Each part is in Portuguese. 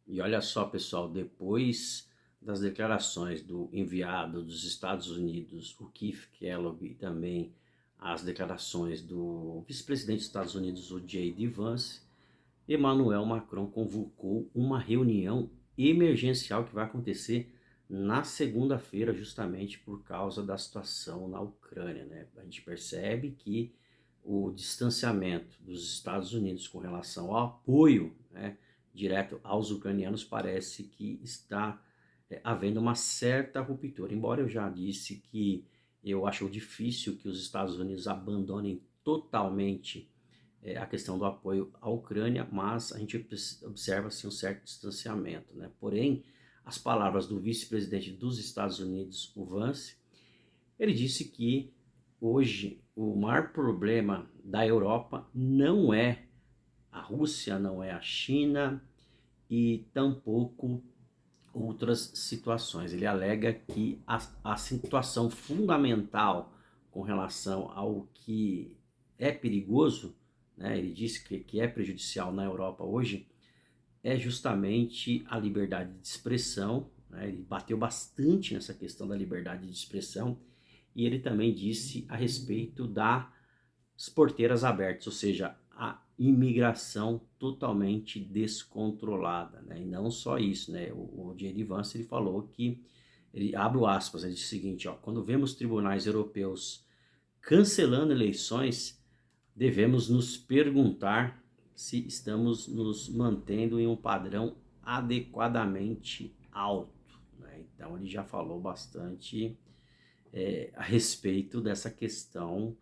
E olha só, pessoal, depois das declarações do enviado dos Estados Unidos, o Keith Kellogg, e também as declarações do vice-presidente dos Estados Unidos, o J.D. Vance, Emmanuel Macron convocou uma reunião emergencial que vai acontecer na segunda-feira, justamente por causa da situação na Ucrânia, né? A gente percebe que o distanciamento dos Estados Unidos com relação ao apoio, né, direto aos ucranianos parece que está havendo uma certa ruptura. Embora eu já disse que eu acho difícil que os Estados Unidos abandonem totalmente a questão do apoio à Ucrânia, mas a gente observa assim, um certo distanciamento, né? Porém, as palavras do vice-presidente dos Estados Unidos, o Vance, ele disse que hoje o maior problema da Europa não é a Rússia, não é a China e tampouco outras situações. Ele alega que a situação fundamental com relação ao que é perigoso, né, ele disse que é prejudicial na Europa hoje, é justamente a liberdade de expressão. Né, ele bateu bastante nessa questão da liberdade de expressão e ele também disse a respeito das porteiras abertas, ou seja, a imigração totalmente descontrolada, né? E não só isso, né? O J.D. Vance ele falou que ele abre aspas, ele diz o seguinte, ó, quando vemos tribunais europeus cancelando eleições, devemos nos perguntar se estamos nos mantendo em um padrão adequadamente alto, né? Então ele já falou bastante a respeito dessa questão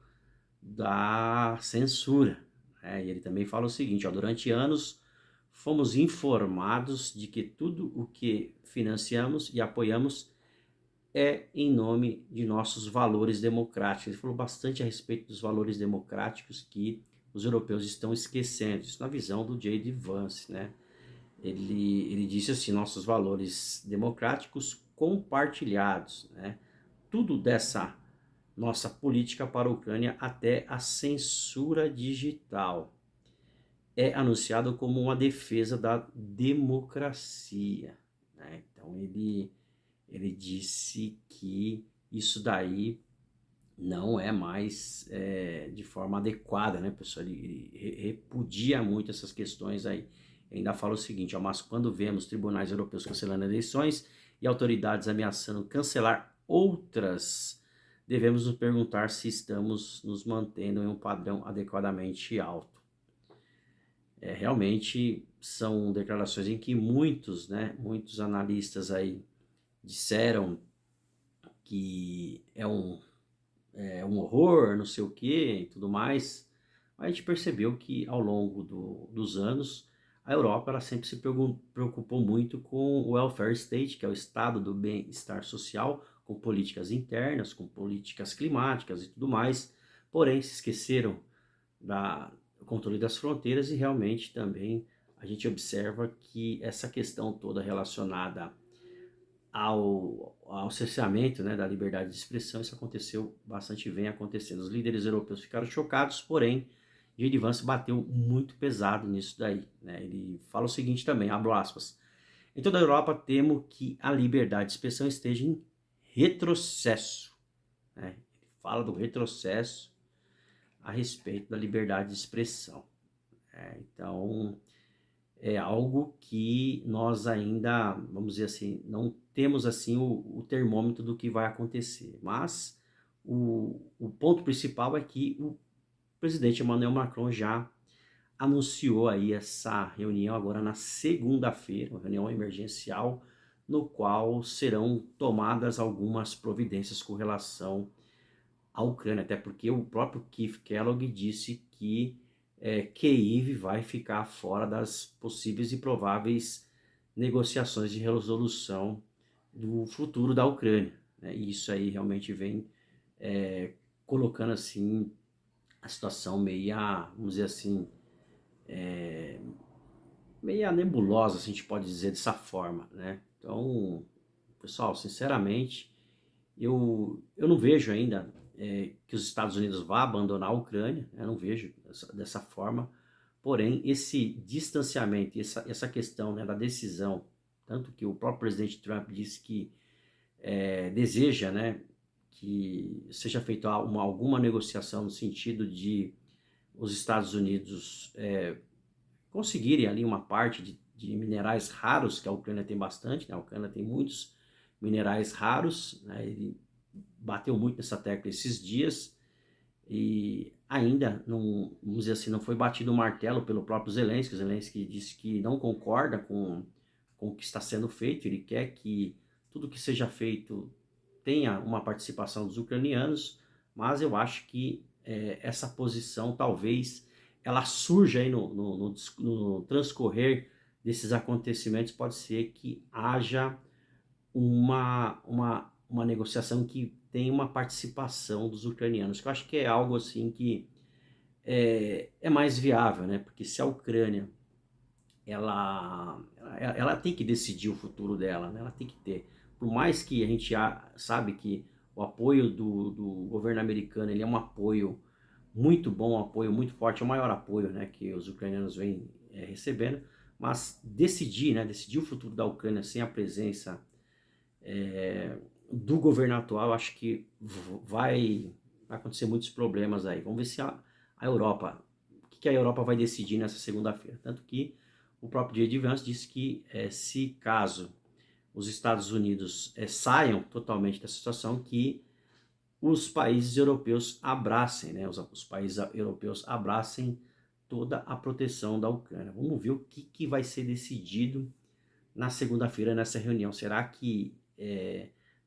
da censura, né? E ele também fala o seguinte, ó, durante anos fomos informados de que tudo o que financiamos e apoiamos é em nome de nossos valores democráticos. Ele falou bastante a respeito dos valores democráticos que os europeus estão esquecendo, isso na visão do J.D. Vance, né? Ele disse assim, nossos valores democráticos compartilhados, né? Tudo dessa nossa política para a Ucrânia, até a censura digital, é anunciado como uma defesa da democracia, né? Então ele disse que isso daí não é mais de forma adequada, né, pessoal? Ele repudia muito essas questões aí. Ainda fala o seguinte, ó, mas quando vemos tribunais europeus cancelando eleições e autoridades ameaçando cancelar outras, devemos nos perguntar se estamos nos mantendo em um padrão adequadamente alto. Realmente são declarações em que muitos, né, muitos analistas aí disseram que é um horror, não sei o que e tudo mais. A gente percebeu que ao longo dos anos a Europa ela sempre se preocupou muito com o welfare state, que é o estado do bem-estar social, com políticas internas, com políticas climáticas e tudo mais, porém se esqueceram do controle das fronteiras e realmente também a gente observa que essa questão toda relacionada ao cerceamento, né, da liberdade de expressão, isso aconteceu bastante, vem acontecendo. Os líderes europeus ficaram chocados, porém, J.D. Vance bateu muito pesado nisso daí, né? Ele fala o seguinte também, abro aspas, em toda a Europa temo que a liberdade de expressão esteja em retrocesso, né? Ele fala do retrocesso a respeito da liberdade de expressão. Então, é algo que nós ainda, vamos dizer assim, não temos assim o termômetro do que vai acontecer. Mas o ponto principal é que o presidente Emmanuel Macron já anunciou aí essa reunião agora na segunda-feira, uma reunião emergencial, no qual serão tomadas algumas providências com relação à Ucrânia, até porque o próprio Keith Kellogg disse que Kiev vai ficar fora das possíveis e prováveis negociações de resolução do futuro da Ucrânia, né? E isso aí realmente vem colocando assim a situação meia, vamos dizer assim, meia nebulosa, se a gente pode dizer dessa forma, né? Então, pessoal, sinceramente, eu não vejo ainda que os Estados Unidos vá abandonar a Ucrânia, né? Eu não vejo dessa forma, Porém, esse distanciamento, essa questão, né, da decisão, tanto que o próprio presidente Trump disse que deseja, né, que seja feita alguma negociação no sentido de os Estados Unidos conseguirem ali uma parte de minerais raros, que a Ucrânia tem bastante, né? A Ucrânia tem muitos minerais raros, né? Ele bateu muito nessa tecla esses dias e ainda, não, vamos dizer assim, não foi batido o martelo pelo próprio Zelensky. O Zelensky disse que não concorda com o que está sendo feito, ele quer que tudo que seja feito tenha uma participação dos ucranianos, mas eu acho que essa posição talvez ela surja aí no transcorrer desses acontecimentos. Pode ser que haja uma negociação que tem uma participação dos ucranianos, que eu acho que é algo assim que é mais viável, né? Porque se a Ucrânia ela tem que decidir o futuro dela, né? Ela tem que ter, por mais que a gente sabe que o apoio do governo americano ele é um apoio muito bom, um apoio muito forte, é o maior apoio, né, que os ucranianos vêm recebendo, mas decidir o futuro da Ucrânia sem a presença do governo atual, acho que vai acontecer muitos problemas aí. Vamos ver se a Europa, o que a Europa vai decidir nessa segunda-feira. Tanto que o próprio J.D. Vance disse que se caso os Estados Unidos saiam totalmente dessa situação, que os países europeus abracem, né? Os países europeus abracem toda a proteção da Ucrânia. Vamos ver o que vai ser decidido na segunda-feira nessa reunião. Será que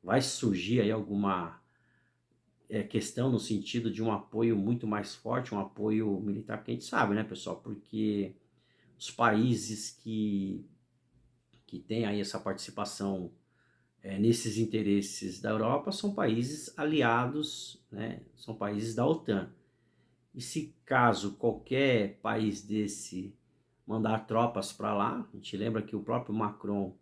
vai surgir aí alguma questão no sentido de um apoio muito mais forte, um apoio militar? Porque a gente sabe, né, pessoal, porque os países que têm aí essa participação nesses interesses da Europa são países aliados, né? São países da OTAN. E se caso qualquer país desse mandar tropas para lá, a gente lembra que o próprio Macron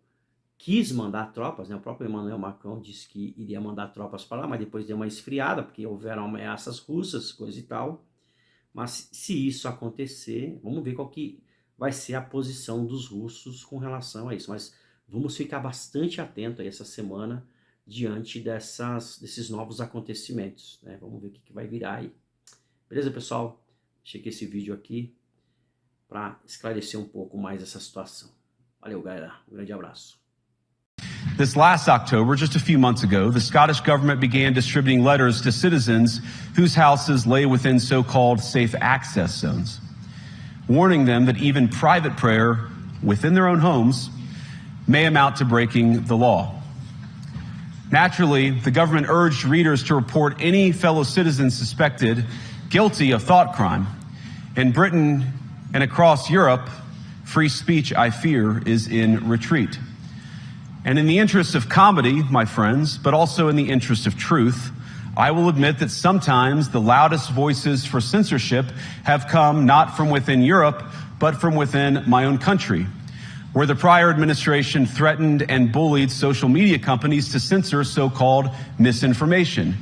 quis mandar tropas, né? O próprio Emmanuel Macron disse que iria mandar tropas para lá, mas depois deu uma esfriada, porque houveram ameaças russas, coisa e tal. Mas se isso acontecer, vamos ver qual que vai ser a posição dos russos com relação a isso. Mas vamos ficar bastante atento aí essa semana diante desses novos acontecimentos, né? Vamos ver o que vai virar aí. Beleza, pessoal? Deixei esse vídeo aqui para esclarecer um pouco mais essa situação. Valeu, galera. Um grande abraço. This last October, just a few months ago, the Scottish government began distributing letters to citizens whose houses lay within so-called safe access zones, warning them that even private prayer within their own homes may amount to breaking the law. Naturally, the government urged readers to report any fellow citizen suspected guilty of thought crime. In Britain and across Europe, free speech, I fear, is in retreat. And in the interest of comedy, my friends, but also in the interest of truth, I will admit that sometimes the loudest voices for censorship have come not from within Europe, but from within my own country, where the prior administration threatened and bullied social media companies to censor so-called misinformation.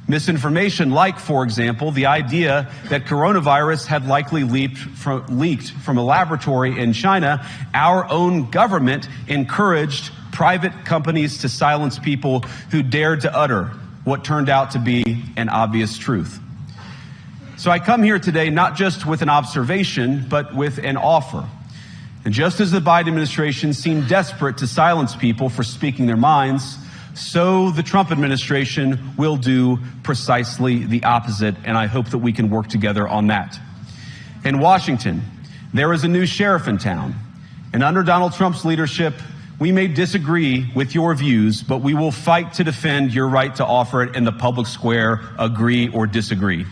Misinformation like, for example, the idea that coronavirus had likely leaked from a laboratory in China. Our own government encouraged private companies to silence people who dared to utter what turned out to be an obvious truth. So I come here today not just with an observation, but with an offer. And just as the Biden administration seemed desperate to silence people for speaking their minds, so the Trump administration will do precisely the opposite, and I hope that we can work together on that. In Washington, there is a new sheriff in town, and under Donald Trump's leadership, we may disagree with your views, but we will fight to defend your right to offer it in the public square, agree or disagree.